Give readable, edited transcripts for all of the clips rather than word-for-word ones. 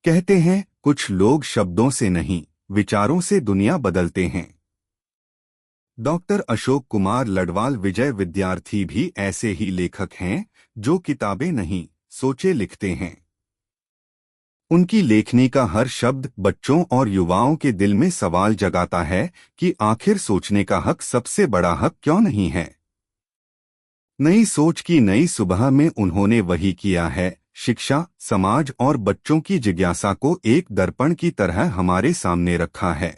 कहते हैं कुछ लोग शब्दों से नहीं, विचारों से दुनिया बदलते हैं। डॉक्टर अशोक कुमार लडवाल विजय विद्यार्थी भी ऐसे ही लेखक हैं जो किताबें नहीं, सोचे लिखते हैं। उनकी लेखनी का हर शब्द बच्चों और युवाओं के दिल में सवाल जगाता है कि आखिर सोचने का हक सबसे बड़ा हक क्यों नहीं है। नई सोच की नई सुबह में उन्होंने वही किया है, शिक्षा, समाज और बच्चों की जिज्ञासा को एक दर्पण की तरह हमारे सामने रखा है।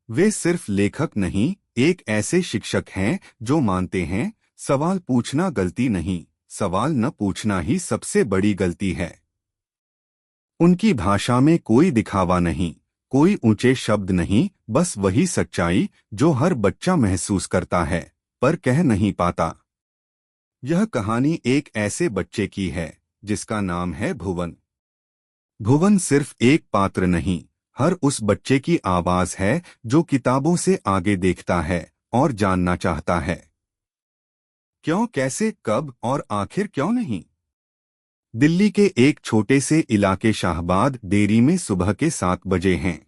वे सिर्फ लेखक नहीं, एक ऐसे शिक्षक हैं जो मानते हैं सवाल पूछना गलती नहीं, सवाल न पूछना ही सबसे बड़ी गलती है। उनकी भाषा में कोई दिखावा नहीं, कोई ऊंचे शब्द नहीं, बस वही सच्चाई जो हर बच्चा महसूस करता है पर कह नहीं पाता। यह कहानी एक ऐसे बच्चे की है जिसका नाम है भुवन। भुवन सिर्फ एक पात्र नहीं, हर उस बच्चे की आवाज है जो किताबों से आगे देखता है और जानना चाहता है क्यों, कैसे, कब और आखिर क्यों नहीं। दिल्ली के एक छोटे से इलाके शाहबाद देरी में सुबह के 7 बजे हैं।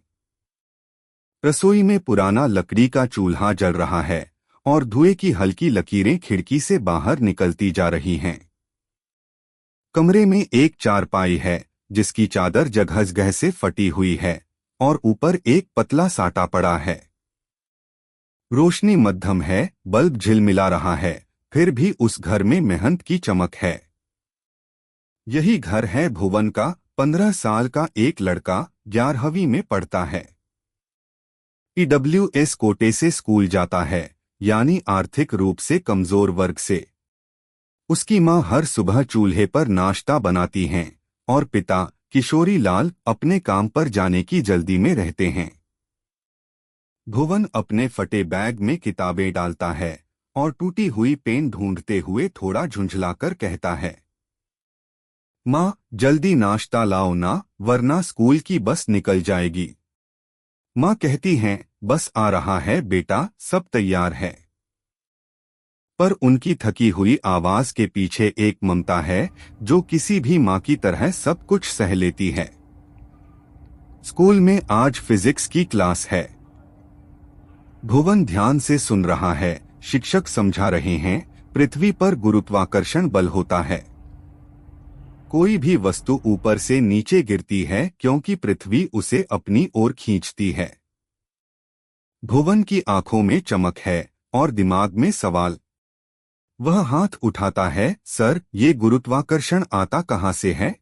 रसोई में पुराना लकड़ी का चूल्हा जल रहा है और धुएं की हल्की लकीरें खिड़की से बाहर निकलती जा रही हैं। कमरे में एक चारपाई है जिसकी चादर जगह से फटी हुई है और ऊपर एक पतला साटा पड़ा है। रोशनी मध्यम है, बल्ब झिलमिला रहा है, फिर भी उस घर में मेहनत की चमक है। यही घर है भुवन का। 15 साल का एक लड़का 11वीं में पढ़ता है। ईडब्ल्यूएस कोटे से स्कूल जाता है, यानी आर्थिक रूप से कमजोर वर्ग से। उसकी मां हर सुबह चूल्हे पर नाश्ता बनाती हैं और पिता किशोरी लाल अपने काम पर जाने की जल्दी में रहते हैं। भुवन अपने फटे बैग में किताबें डालता है और टूटी हुई पेन ढूंढते हुए थोड़ा झुंझलाकर कहता है, माँ जल्दी नाश्ता लाओ ना, वरना स्कूल की बस निकल जाएगी। माँ कहती हैं, बस आ रहा है बेटा, सब तैयार है। पर उनकी थकी हुई आवाज के पीछे एक ममता है जो किसी भी माँ की तरह सब कुछ सह लेती है। स्कूल में आज फिजिक्स की क्लास है। भुवन ध्यान से सुन रहा है। शिक्षक समझा रहे हैं, पृथ्वी पर गुरुत्वाकर्षण बल होता है। कोई भी वस्तु ऊपर से नीचे गिरती है क्योंकि पृथ्वी उसे अपनी ओर खींचती है। भुवन की आंखों में चमक है और दिमाग में सवाल। वह हाथ उठाता है, सर ये गुरुत्वाकर्षण आता कहाँ से है?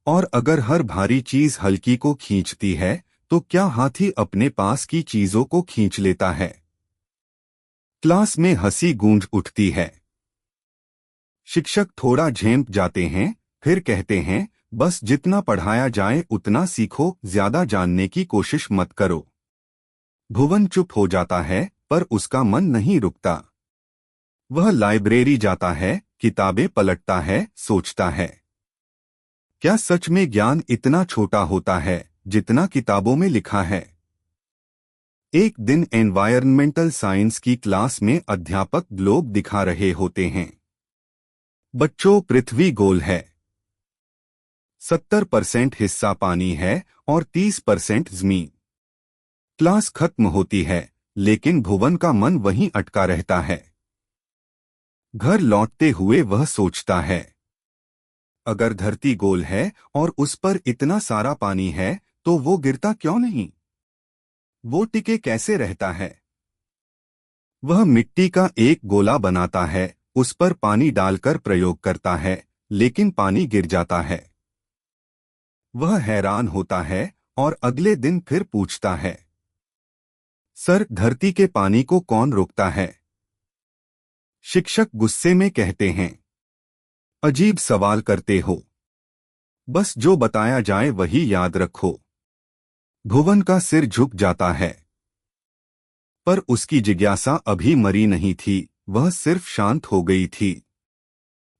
और अगर हर भारी चीज हल्की को खींचती है तो क्या हाथी अपने पास की चीजों को खींच लेता है? क्लास में हंसी गूंज उठती है। शिक्षक थोड़ा झेंप जाते हैं, फिर कहते हैं, बस जितना पढ़ाया जाए उतना सीखो, ज्यादा जानने की कोशिश मत करो। भुवन चुप हो जाता है, पर उसका मन नहीं रुकता। वह लाइब्रेरी जाता है, किताबें पलटता है, सोचता है, क्या सच में ज्ञान इतना छोटा होता है जितना किताबों में लिखा है? एक दिन एनवायरनमेंटल साइंस की क्लास में अध्यापक ग्लोब दिखा रहे होते हैं। बच्चों, पृथ्वी गोल है। 70% हिस्सा पानी है और 30% जमीन। क्लास खत्म होती है, लेकिन भुवन का मन वहीं अटका रहता है। घर लौटते हुए वह सोचता है, अगर धरती गोल है और उस पर इतना सारा पानी है तो वो गिरता क्यों नहीं? वो टिके कैसे रहता है? वह मिट्टी का एक गोला बनाता है, उस पर पानी डालकर प्रयोग करता है, लेकिन पानी गिर जाता है। वह हैरान होता है और अगले दिन फिर पूछता है, सर धरती के पानी को कौन रोकता है? शिक्षक गुस्से में कहते हैं, अजीब सवाल करते हो, बस जो बताया जाए वही याद रखो। भुवन का सिर झुक जाता है, पर उसकी जिज्ञासा अभी मरी नहीं थी, वह सिर्फ शांत हो गई थी।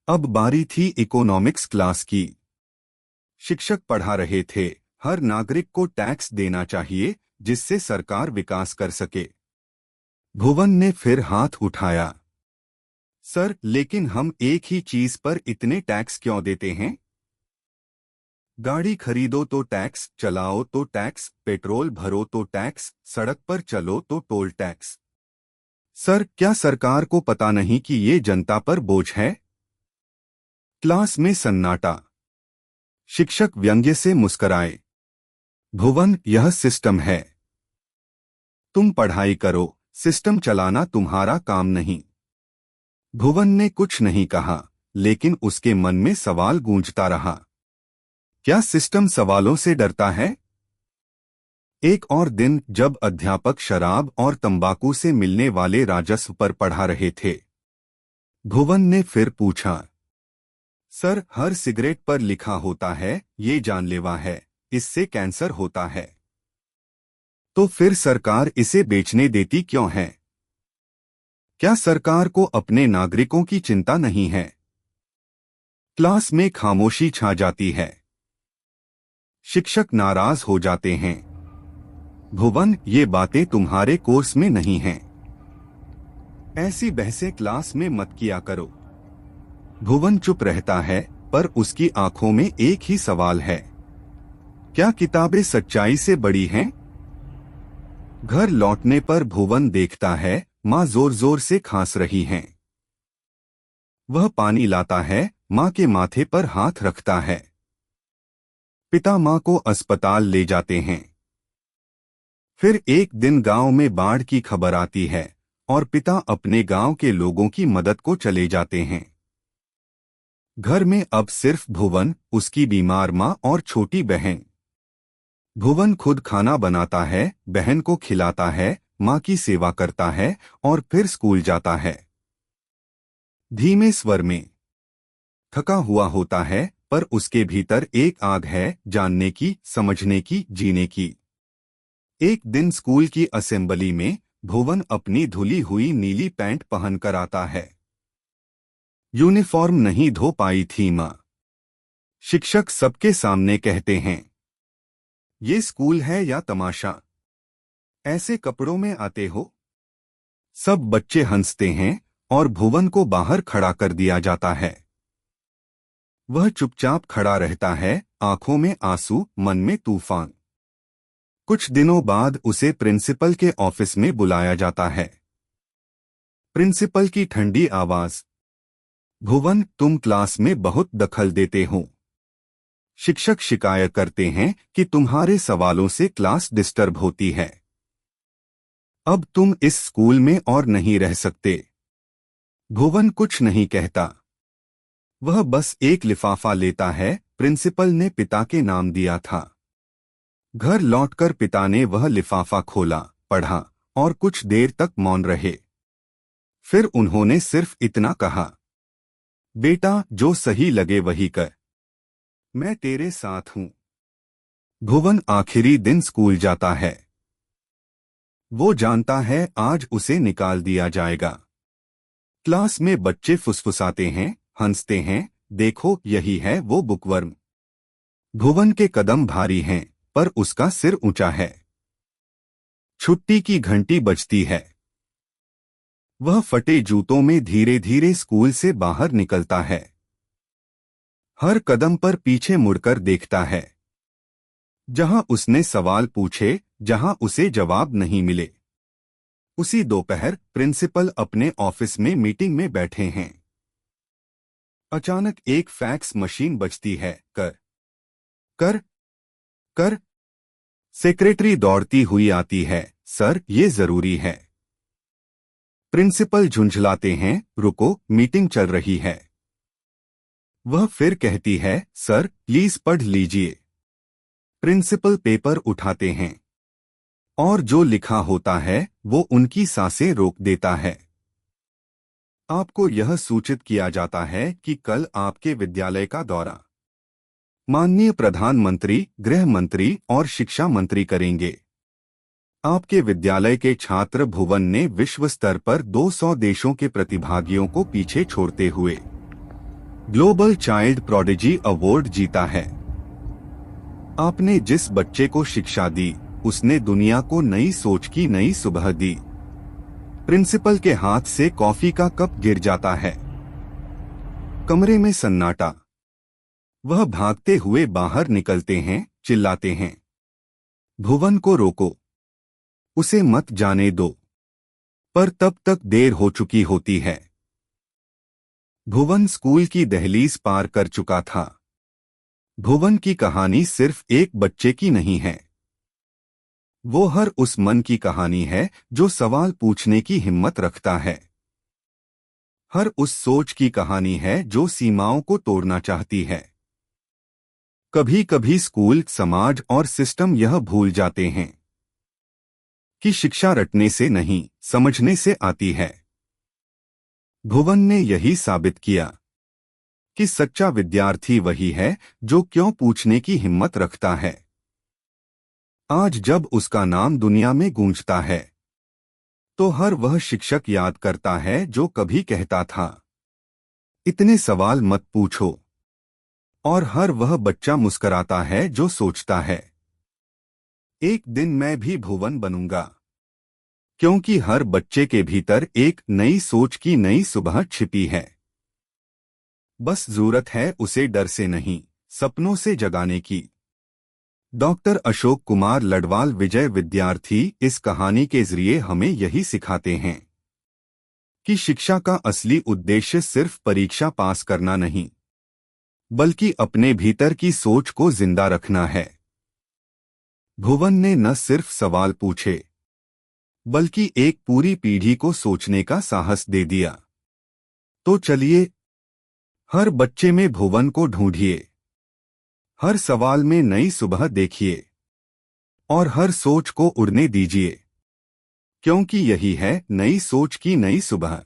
अब बारी थी इकोनॉमिक्स क्लास की। शिक्षक पढ़ा रहे थे, हर नागरिक को टैक्स देना चाहिए जिससे सरकार विकास कर सके। भुवन ने फिर हाथ उठाया, सर लेकिन हम एक ही चीज पर इतने टैक्स क्यों देते हैं? गाड़ी खरीदो तो टैक्स, चलाओ तो टैक्स, पेट्रोल भरो तो टैक्स, सड़क पर चलो तो टोल टैक्स। सर, क्या सरकार को पता नहीं कि ये जनता पर बोझ है? क्लास में सन्नाटा। शिक्षक व्यंग्य से मुस्कराए। भुवन, यह सिस्टम है। तुम पढ़ाई करो, सिस्टम चलाना तुम्हारा काम नहीं। भुवन ने कुछ नहीं कहा, लेकिन उसके मन में सवाल गूंजता रहा। क्या सिस्टम सवालों से डरता है? एक और दिन जब अध्यापक शराब और तंबाकू से मिलने वाले राजस्व पर पढ़ा रहे थे, भुवन ने फिर पूछा, सर, हर सिगरेट पर लिखा होता है ये जानलेवा है, इससे कैंसर होता है। तो फिर सरकार इसे बेचने देती क्यों है? क्या सरकार को अपने नागरिकों की चिंता नहीं है? क्लास में खामोशी छा जाती है। शिक्षक नाराज हो जाते हैं। भुवन, ये बातें तुम्हारे कोर्स में नहीं हैं। ऐसी बहसें क्लास में मत किया करो। भुवन चुप रहता है, पर उसकी आंखों में एक ही सवाल है, क्या किताबें सच्चाई से बड़ी हैं? घर लौटने पर भुवन देखता है माँ जोर जोर से खांस रही हैं। वह पानी लाता है, माँ के माथे पर हाथ रखता है। पिता माँ को अस्पताल ले जाते हैं। फिर एक दिन गांव में बाढ़ की खबर आती है और पिता अपने गांव के लोगों की मदद को चले जाते हैं। घर में अब सिर्फ भुवन, उसकी बीमार माँ और छोटी बहन। भुवन खुद खाना बनाता है, बहन को खिलाता है, माँ की सेवा करता है और फिर स्कूल जाता है। धीमे स्वर में। थका हुआ होता है, पर उसके भीतर एक आग है, जानने की, समझने की, जीने की। एक दिन स्कूल की असेंबली में भुवन अपनी धुली हुई नीली पैंट पहनकर आता है। यूनिफॉर्म नहीं धो पाई थी माँ। शिक्षक सबके सामने कहते हैं, ये स्कूल है या तमाशा? ऐसे कपड़ों में आते हो? सब बच्चे हंसते हैं और भुवन को बाहर खड़ा कर दिया जाता है। वह चुपचाप खड़ा रहता है, आंखों में आंसू, मन में तूफान। कुछ दिनों बाद उसे प्रिंसिपल के ऑफिस में बुलाया जाता है। प्रिंसिपल की ठंडी आवाज, भुवन, तुम क्लास में बहुत दखल देते हो। शिक्षक शिकायत करते हैं कि तुम्हारे सवालों से क्लास डिस्टर्ब होती है। अब तुम इस स्कूल में और नहीं रह सकते। भुवन कुछ नहीं कहता। वह बस एक लिफाफा लेता है, प्रिंसिपल ने पिता के नाम दिया था। घर लौटकर पिता ने वह लिफाफा खोला, पढ़ा और कुछ देर तक मौन रहे। फिर उन्होंने सिर्फ इतना कहा, बेटा, जो सही लगे वही कर, मैं तेरे साथ हूं। भुवन आखिरी दिन स्कूल जाता है। वो जानता है आज उसे निकाल दिया जाएगा। क्लास में बच्चे फुसफुसाते हैं, हंसते हैं, देखो यही है वो बुकवर्म। भुवन के कदम भारी हैं, पर उसका सिर ऊंचा है। छुट्टी की घंटी बजती है। वह फटे जूतों में धीरे धीरे स्कूल से बाहर निकलता है। हर कदम पर पीछे मुड़कर देखता है। जहां उसने सवाल पूछे, जहां उसे जवाब नहीं मिले। उसी दोपहर प्रिंसिपल अपने ऑफिस में मीटिंग में बैठे हैं। अचानक एक फैक्स मशीन बजती है। कर कर कर। सेक्रेटरी दौड़ती हुई आती है। सर, ये जरूरी है। प्रिंसिपल झुंझलाते हैं, रुको, मीटिंग चल रही है। वह फिर कहती है, सर प्लीज पढ़ लीजिए। प्रिंसिपल पेपर उठाते हैं और जो लिखा होता है वो उनकी सांसें रोक देता है। आपको यह सूचित किया जाता है कि कल आपके विद्यालय का दौरा माननीय प्रधानमंत्री, गृह मंत्री और शिक्षा मंत्री करेंगे। आपके विद्यालय के छात्र भुवन ने विश्व स्तर पर 200 देशों के प्रतिभागियों को पीछे छोड़ते हुए ग्लोबल चाइल्ड प्रोडिजी अवार्ड जीता है। आपने जिस बच्चे को शिक्षा दी, उसने दुनिया को नई सोच की नई सुबह दी। प्रिंसिपल के हाथ से कॉफी का कप गिर जाता है। कमरे में सन्नाटा। वह भागते हुए बाहर निकलते हैं, चिल्लाते हैं, भुवन को रोको, उसे मत जाने दो। पर तब तक देर हो चुकी होती है। भुवन स्कूल की दहलीज पार कर चुका था। भुवन की कहानी सिर्फ एक बच्चे की नहीं है। वो हर उस मन की कहानी है जो सवाल पूछने की हिम्मत रखता है। हर उस सोच की कहानी है जो सीमाओं को तोड़ना चाहती है। कभी कभी स्कूल, समाज और सिस्टम यह भूल जाते हैं कि शिक्षा रटने से नहीं, समझने से आती है। भुवन ने यही साबित किया कि सच्चा विद्यार्थी वही है जो क्यों पूछने की हिम्मत रखता है। आज जब उसका नाम दुनिया में गूंजता है, तो हर वह शिक्षक याद करता है जो कभी कहता था, इतने सवाल मत पूछो। और हर वह बच्चा मुस्कराता है जो सोचता है, एक दिन मैं भी भुवन बनूंगा। क्योंकि हर बच्चे के भीतर एक नई सोच की नई सुबह छिपी है। बस जरूरत है उसे डर से नहीं, सपनों से जगाने की। डॉक्टर अशोक कुमार लडवाल विजय विद्यार्थी इस कहानी के जरिए हमें यही सिखाते हैं कि शिक्षा का असली उद्देश्य सिर्फ परीक्षा पास करना नहीं, बल्कि अपने भीतर की सोच को जिंदा रखना है। भुवन ने न सिर्फ सवाल पूछे, बल्कि एक पूरी पीढ़ी को सोचने का साहस दे दिया। तो चलिए, हर बच्चे में भुवन को ढूंढिए, हर सवाल में नई सुबह देखिए और हर सोच को उड़ने दीजिए, क्योंकि यही है नई सोच की नई सुबह।